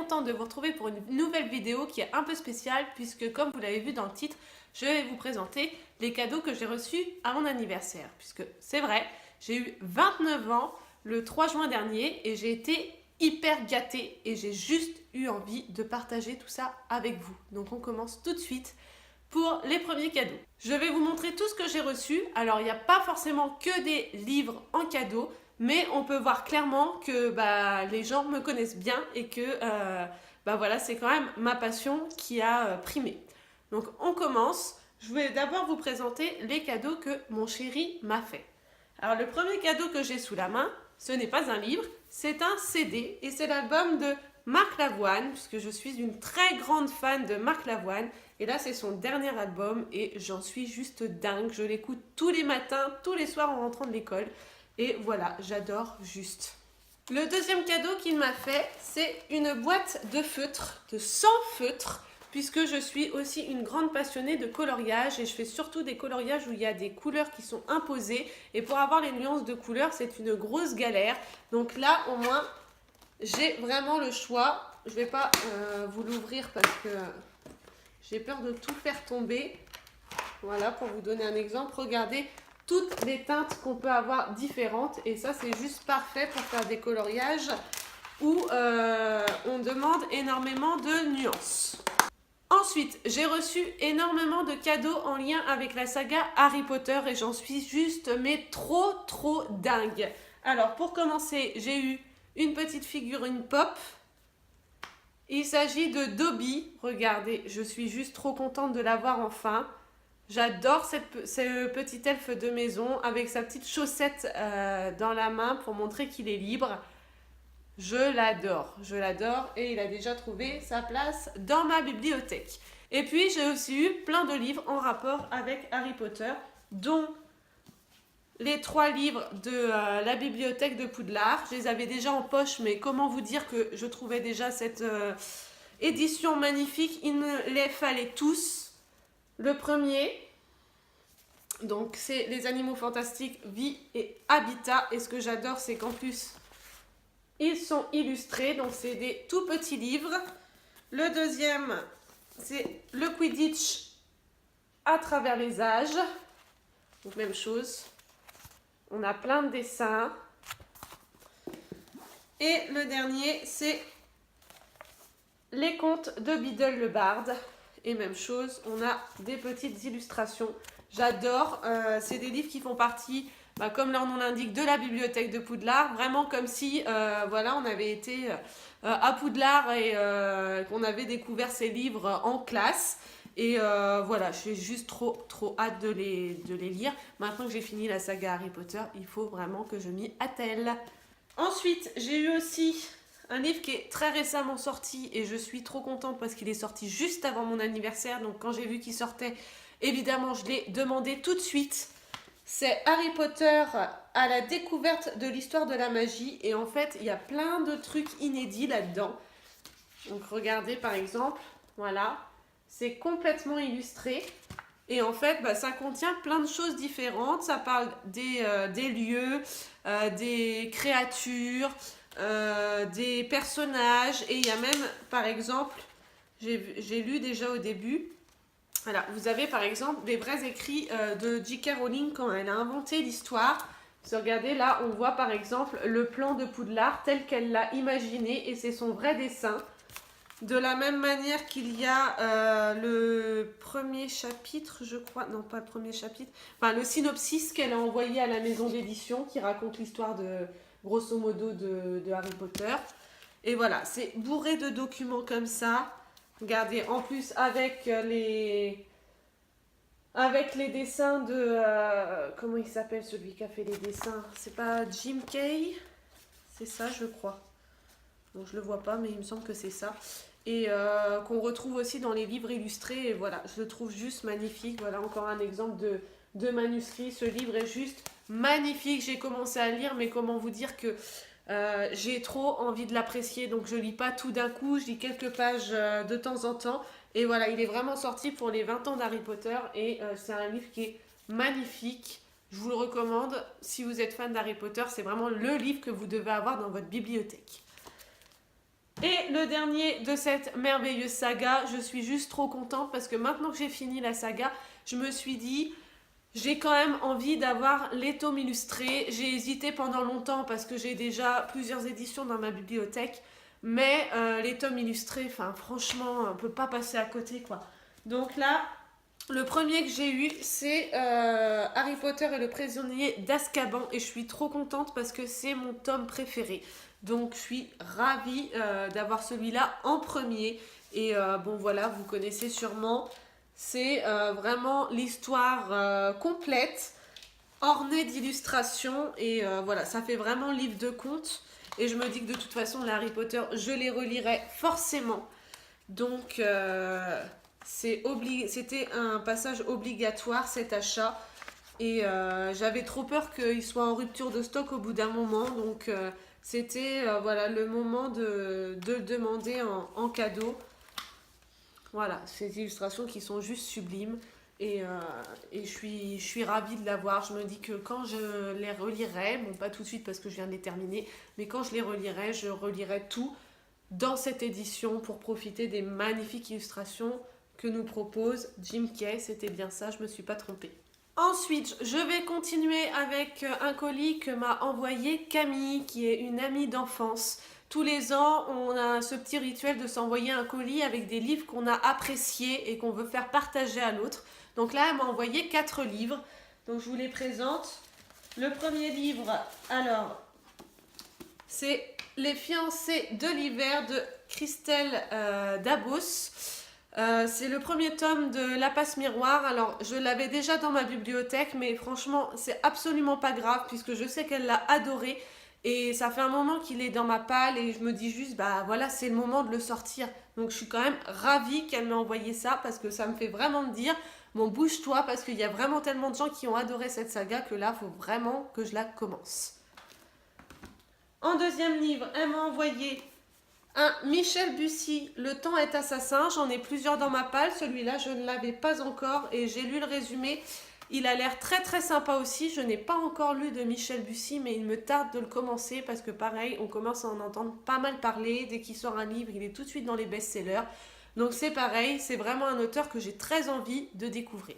contente de vous retrouver pour une nouvelle vidéo qui est un peu spéciale puisque comme vous l'avez vu dans le titre, je vais vous présenter les cadeaux que j'ai reçus à mon anniversaire. Puisque c'est vrai, j'ai eu 29 ans le 3 juin dernier et j'ai été hyper gâtée et j'ai juste eu envie de partager tout ça avec vous. Donc on commence tout de suite pour les premiers cadeaux. Je vais vous montrer tout ce que j'ai reçu. Alors il n'y a pas forcément que des livres en cadeau, mais on peut voir clairement que les gens me connaissent bien et que voilà, c'est quand même ma passion qui a primé. Donc on commence. Je vais d'abord vous présenter les cadeaux que mon chéri m'a fait. Alors le premier cadeau que j'ai sous la main, ce n'est pas un livre, c'est un CD et c'est l'album de Marc Lavoine, puisque je suis une très grande fan de Marc Lavoine. Et là, c'est son dernier album et j'en suis juste dingue. Je l'écoute tous les matins, tous les soirs en rentrant de l'école. Et voilà, j'adore juste. Le deuxième cadeau qu'il m'a fait, c'est une boîte de feutres, de 100 feutres, puisque je suis aussi une grande passionnée de coloriage et je fais surtout des coloriages où il y a des couleurs qui sont imposées. Et pour avoir les nuances de couleurs, c'est une grosse galère. Donc là, au moins, j'ai vraiment le choix. Je ne vais pas vous l'ouvrir parce que j'ai peur de tout faire tomber. Voilà, pour vous donner un exemple, regardez toutes les teintes qu'on peut avoir différentes. Et ça, c'est juste parfait pour faire des coloriages où on demande énormément de nuances. Ensuite, j'ai reçu énormément de cadeaux en lien avec la saga Harry Potter et j'en suis juste mais trop dingue. Alors, pour commencer, j'ai eu une petite figurine pop. Il s'agit de Dobby. Regardez, je suis juste trop contente de l'avoir enfin. J'adore ce petit elfe de maison avec sa petite chaussette dans la main pour montrer qu'il est libre. Je l'adore et il a déjà trouvé sa place dans ma bibliothèque. Et puis j'ai aussi eu plein de livres en rapport avec Harry Potter, dont les 3 livres de la bibliothèque de Poudlard. Je les avais déjà en poche, mais comment vous dire que je trouvais déjà cette édition magnifique. Il me les fallait tous. Le premier, donc c'est Les Animaux Fantastiques, Vie et Habitat. Et ce que j'adore, c'est qu'en plus, ils sont illustrés. Donc c'est des tout petits livres. Le deuxième, c'est Le Quidditch à travers les âges. Donc même chose. On a plein de dessins. Et le dernier, c'est Les Contes de Biddle le Barde. Et même chose, on a des petites illustrations. J'adore. C'est des livres qui font partie, comme leur nom l'indique, de la bibliothèque de Poudlard. Vraiment comme si on avait été à Poudlard et qu'on avait découvert ces livres en classe. Et j'ai juste trop hâte de les lire. Maintenant que j'ai fini la saga Harry Potter, il faut vraiment que je m'y attelle. Ensuite, j'ai eu aussi un livre qui est très récemment sorti et je suis trop contente parce qu'il est sorti juste avant mon anniversaire. Donc quand j'ai vu qu'il sortait, évidemment, je l'ai demandé tout de suite. C'est Harry Potter à la découverte de l'histoire de la magie. Et en fait, il y a plein de trucs inédits là-dedans. Donc regardez par exemple, voilà. C'est complètement illustré. Et en fait, ça contient plein de choses différentes. Ça parle des lieux, des créatures, des personnages. Et il y a même, par exemple, j'ai lu déjà au début. Voilà, vous avez par exemple des vrais écrits de J.K. Rowling quand elle a inventé l'histoire. Regardez, là, on voit par exemple le plan de Poudlard tel qu'elle l'a imaginé. Et c'est son vrai dessin. De la même manière qu'il y a le premier chapitre, je crois, non pas le premier chapitre, le synopsis qu'elle a envoyé à la maison d'édition qui raconte l'histoire de, grosso modo, de Harry Potter. Et voilà, c'est bourré de documents comme ça. Regardez, en plus avec les dessins de... comment il s'appelle celui qui a fait les dessins? C'est pas Jim Kay? C'est ça, je crois. Donc je le vois pas, mais il me semble que c'est ça. Et qu'on retrouve aussi dans les livres illustrés. Et voilà, je le trouve juste magnifique. Voilà encore un exemple de manuscrit. Ce livre est juste magnifique. J'ai commencé à lire, mais comment vous dire que j'ai trop envie de l'apprécier. Donc je lis pas tout d'un coup, je lis quelques pages de temps en temps. Et voilà, il est vraiment sorti pour les 20 ans d'Harry Potter. Et c'est un livre qui est magnifique. Je vous le recommande. Si vous êtes fan d'Harry Potter, c'est vraiment le livre que vous devez avoir dans votre bibliothèque. Et le dernier de cette merveilleuse saga, je suis juste trop contente parce que maintenant que j'ai fini la saga, je me suis dit, j'ai quand même envie d'avoir les tomes illustrés. J'ai hésité pendant longtemps parce que j'ai déjà plusieurs éditions dans ma bibliothèque, mais les tomes illustrés, enfin franchement, on peut pas passer à côté quoi. Donc là, le premier que j'ai eu, c'est Harry Potter et le prisonnier d'Azkaban et je suis trop contente parce que c'est mon tome préféré. Donc je suis ravie d'avoir celui-là en premier. Et bon voilà, vous connaissez sûrement. C'est vraiment l'histoire complète, ornée d'illustrations. Et voilà, ça fait vraiment livre de conte. Et je me dis que de toute façon, les Harry Potter, je les relirai forcément. Donc c'était un passage obligatoire cet achat. Et j'avais trop peur qu'il soit en rupture de stock au bout d'un moment. Donc c'était voilà, le moment de le demander en cadeau. Voilà, ces illustrations qui sont juste sublimes. Et je suis ravie de l'avoir. Je me dis que quand je les relirai, bon pas tout de suite parce que je viens de les terminer, mais quand je les relirai, je relirai tout dans cette édition pour profiter des magnifiques illustrations que nous propose Jim Kay. C'était bien ça, je ne me suis pas trompée. Ensuite, je vais continuer avec un colis que m'a envoyé Camille, qui est une amie d'enfance. Tous les ans, on a ce petit rituel de s'envoyer un colis avec des livres qu'on a appréciés et qu'on veut faire partager à l'autre. Donc là, elle m'a envoyé 4 livres. Donc je vous les présente. Le premier livre, alors, c'est Les fiancés de l'hiver de Christelle Dabos. C'est le premier tome de La Passe Miroir. Alors, je l'avais déjà dans ma bibliothèque, mais franchement, c'est absolument pas grave puisque je sais qu'elle l'a adoré. Et ça fait un moment qu'il est dans ma palle et je me dis juste, bah voilà, c'est le moment de le sortir. Donc, je suis quand même ravie qu'elle m'ait envoyé ça parce que ça me fait vraiment me dire, bon, bouge-toi parce qu'il y a vraiment tellement de gens qui ont adoré cette saga que là, il faut vraiment que je la commence. En deuxième livre, elle m'a envoyé un Michel Bussy, Le temps est assassin. J'en ai plusieurs dans ma palle. Celui-là, je ne l'avais pas encore et j'ai lu le résumé. Il a l'air très très sympa aussi. Je n'ai pas encore lu de Michel Bussy, mais il me tarde de le commencer parce que pareil, on commence à en entendre pas mal parler. Dès qu'il sort un livre, il est tout de suite dans les best-sellers. Donc c'est pareil, c'est vraiment un auteur que j'ai très envie de découvrir.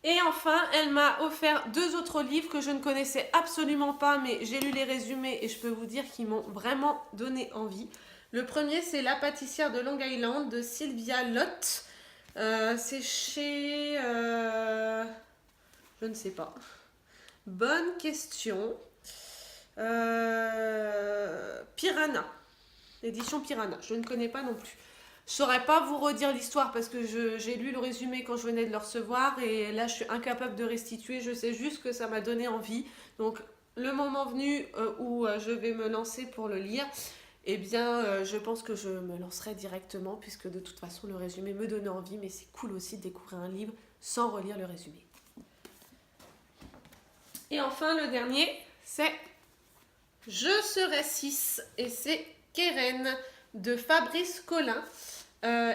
Et enfin, elle m'a offert 2 autres livres que je ne connaissais absolument pas, mais j'ai lu les résumés et je peux vous dire qu'ils m'ont vraiment donné envie. Le premier, c'est La pâtissière de Long Island de Sylvia Lott. C'est chez... je ne sais pas. Bonne question. Piranha. L'édition Piranha. Je ne connais pas non plus. Je saurais pas vous redire l'histoire parce que j'ai lu le résumé quand je venais de le recevoir et là je suis incapable de restituer. Je sais juste que ça m'a donné envie. Donc le moment venu où je vais me lancer pour le lire, eh bien je pense que je me lancerai directement puisque de toute façon le résumé me donnait envie, mais c'est cool aussi de découvrir un livre sans relire le résumé. Et enfin le dernier, c'est Je serai 6 et c'est Keren de Fabrice Collin.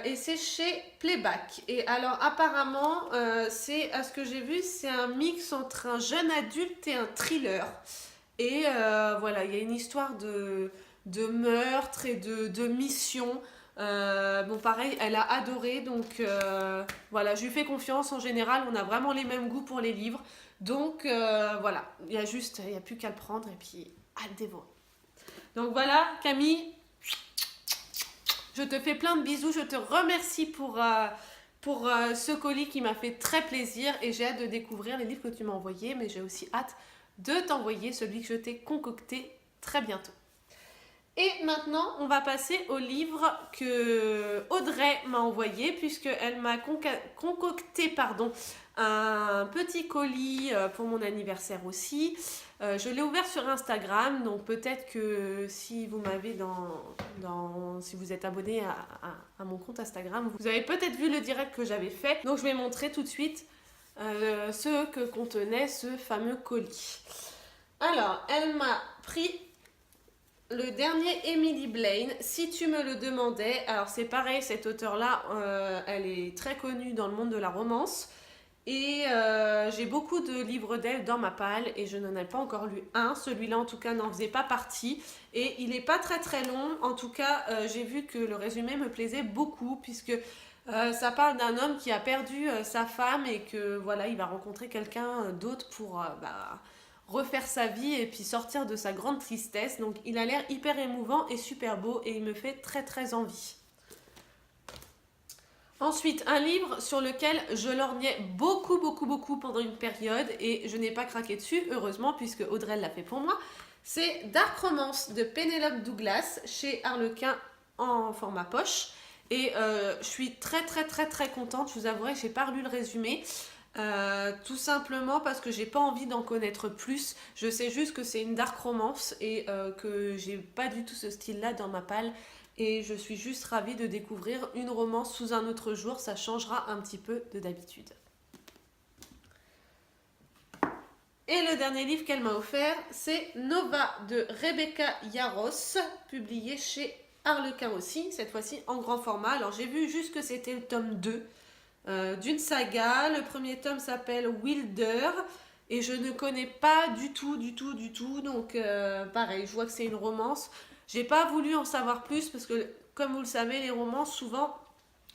Et c'est chez Playback. Et alors apparemment, c'est à ce que j'ai vu, c'est un mix entre un jeune adulte et un thriller. Et voilà, il y a une histoire de meurtre et de mission. Bon pareil, elle a adoré, donc voilà, je lui fais confiance. En général, on a vraiment les mêmes goûts pour les livres. Donc voilà, il n'y a plus qu'à le prendre et puis à le dévorer. Donc voilà, Camille, je te fais plein de bisous. Je te remercie pour ce colis qui m'a fait très plaisir. Et j'ai hâte de découvrir les livres que tu m'as envoyés. Mais j'ai aussi hâte de t'envoyer celui que je t'ai concocté très bientôt. Et maintenant, on va passer au livre que Audrey m'a envoyé. Puisqu'elle m'a concocté un petit colis pour mon anniversaire aussi. Je l'ai ouvert sur Instagram, donc peut-être que si vous m'avez si vous êtes abonné à mon compte Instagram, vous avez peut-être vu le direct que j'avais fait. Donc je vais montrer tout de suite ce que contenait ce fameux colis. Alors, elle m'a pris le dernier Emily Blaine, Si tu me le demandais. Alors c'est pareil, cette auteure-là, elle est très connue dans le monde de la romance. Et j'ai beaucoup de livres d'elle dans ma palle et je n'en ai pas encore lu un. Celui-là en tout cas n'en faisait pas partie. Et il n'est pas très très long. En tout cas, j'ai vu que le résumé me plaisait beaucoup puisque ça parle d'un homme qui a perdu sa femme et que voilà, il va rencontrer quelqu'un d'autre pour refaire sa vie et puis sortir de sa grande tristesse. Donc il a l'air hyper émouvant et super beau et il me fait très très envie. Ensuite, un livre sur lequel je lorgnais beaucoup pendant une période et je n'ai pas craqué dessus, heureusement, puisque Audrey l'a fait pour moi. C'est Dark Romance de Penelope Douglas chez Harlequin en format poche. Et je suis très contente, je vous avouerai, j'ai pas relu le résumé. Tout simplement parce que j'ai pas envie d'en connaître plus. Je sais juste que c'est une dark romance et que j'ai pas du tout ce style-là dans ma palle. Et je suis juste ravie de découvrir une romance sous un autre jour. Ça changera un petit peu de d'habitude. Et le dernier livre qu'elle m'a offert, c'est Nova de Rebecca Yarros, publié chez Harlequin aussi, cette fois-ci en grand format. Alors j'ai vu juste que c'était le tome 2 d'une saga. Le premier tome s'appelle Wilder et je ne connais pas du tout. Donc pareil, je vois que c'est une romance. J'ai pas voulu en savoir plus parce que, comme vous le savez, les romances, souvent,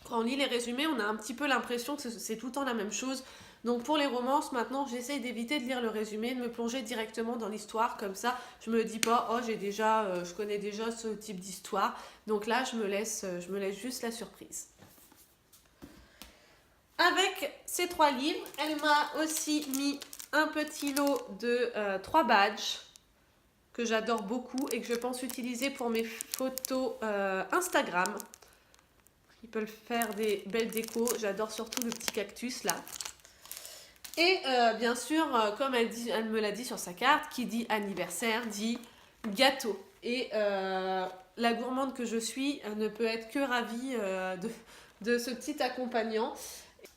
quand on lit les résumés, on a un petit peu l'impression que c'est tout le temps la même chose. Donc pour les romances, maintenant, j'essaye d'éviter de lire le résumé, de me plonger directement dans l'histoire. Comme ça, je me dis pas, oh, je connais déjà ce type d'histoire. Donc là, je me laisse juste la surprise. Avec ces 3 livres, elle m'a aussi mis un petit lot de 3 badges que j'adore beaucoup et que je pense utiliser pour mes photos Instagram. Ils peuvent faire des belles décos. J'adore surtout le petit cactus là. Et bien sûr, comme elle me l'a dit sur sa carte, qui dit anniversaire dit gâteau. Et la gourmande que je suis ne peut être que ravie de ce petit accompagnant.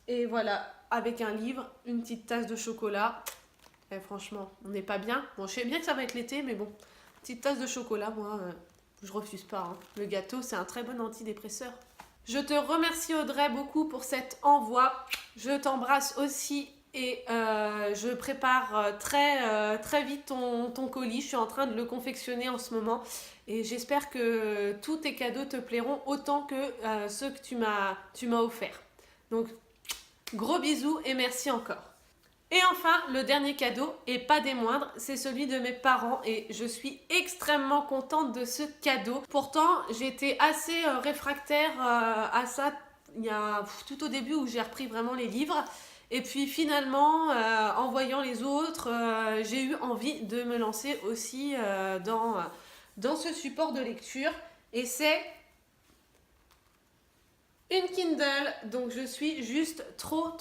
Et voilà, avec un livre, une petite tasse de chocolat. Et franchement, on n'est pas bien. Bon, je sais bien que ça va être l'été, mais bon, petite tasse de chocolat, moi, je refuse pas. Hein. Le gâteau, c'est un très bon antidépresseur. Je te remercie Audrey beaucoup pour cet envoi. Je t'embrasse aussi et je prépare très vite ton colis. Je suis en train de le confectionner en ce moment et j'espère que tous tes cadeaux te plairont autant que ceux que tu m'as offerts. Donc, gros bisous et merci encore. Et enfin, le dernier cadeau, et pas des moindres, c'est celui de mes parents et je suis extrêmement contente de ce cadeau. Pourtant, j'étais assez réfractaire à ça tout au début où j'ai repris vraiment les livres. Et puis finalement, en voyant les autres, j'ai eu envie de me lancer aussi dans ce support de lecture. Et c'est une Kindle, donc je suis juste trop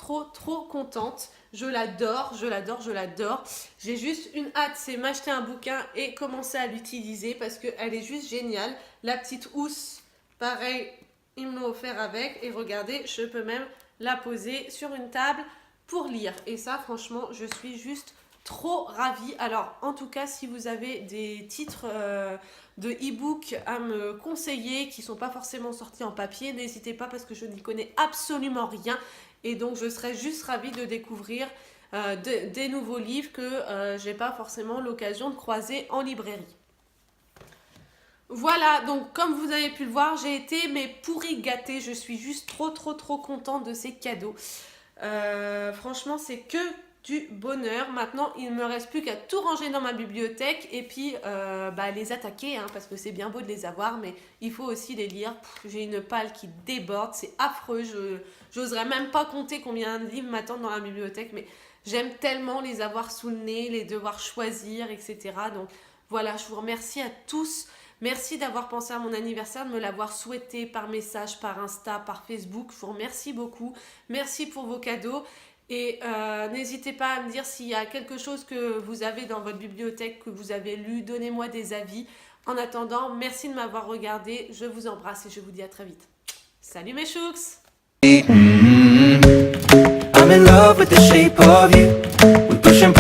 contente. Je l'adore. J'ai juste une hâte, c'est m'acheter un bouquin et commencer à l'utiliser parce qu'elle est juste géniale. La petite housse, pareil, ils me l'ont offert avec. Et regardez, je peux même la poser sur une table pour lire. Et ça, franchement, je suis juste trop ravie. Alors, en tout cas, si vous avez des titres de e-book à me conseiller qui ne sont pas forcément sortis en papier, n'hésitez pas parce que je n'y connais absolument rien. Et donc, je serais juste ravie de découvrir des nouveaux livres que je n'ai pas forcément l'occasion de croiser en librairie. Voilà, donc comme vous avez pu le voir, j'ai été pourri gâtée. Je suis juste trop contente de ces cadeaux. Franchement, c'est que du bonheur. Maintenant, il ne me reste plus qu'à tout ranger dans ma bibliothèque et puis les attaquer, hein, parce que c'est bien beau de les avoir, mais il faut aussi les lire. J'ai une palle qui déborde, c'est affreux. J'oserais même pas compter combien de livres m'attendent dans la bibliothèque, mais j'aime tellement les avoir sous le nez, les devoir choisir, etc. Donc voilà, je vous remercie à tous. Merci d'avoir pensé à mon anniversaire, de me l'avoir souhaité par message, par Insta, par Facebook. Je vous remercie beaucoup. Merci pour vos cadeaux. Et n'hésitez pas à me dire s'il y a quelque chose que vous avez dans votre bibliothèque, que vous avez lu. Donnez-moi des avis. En attendant, merci de m'avoir regardé. Je vous embrasse et je vous dis à très vite. Salut mes chouks! I'm in love with the shape of you. We push and pull.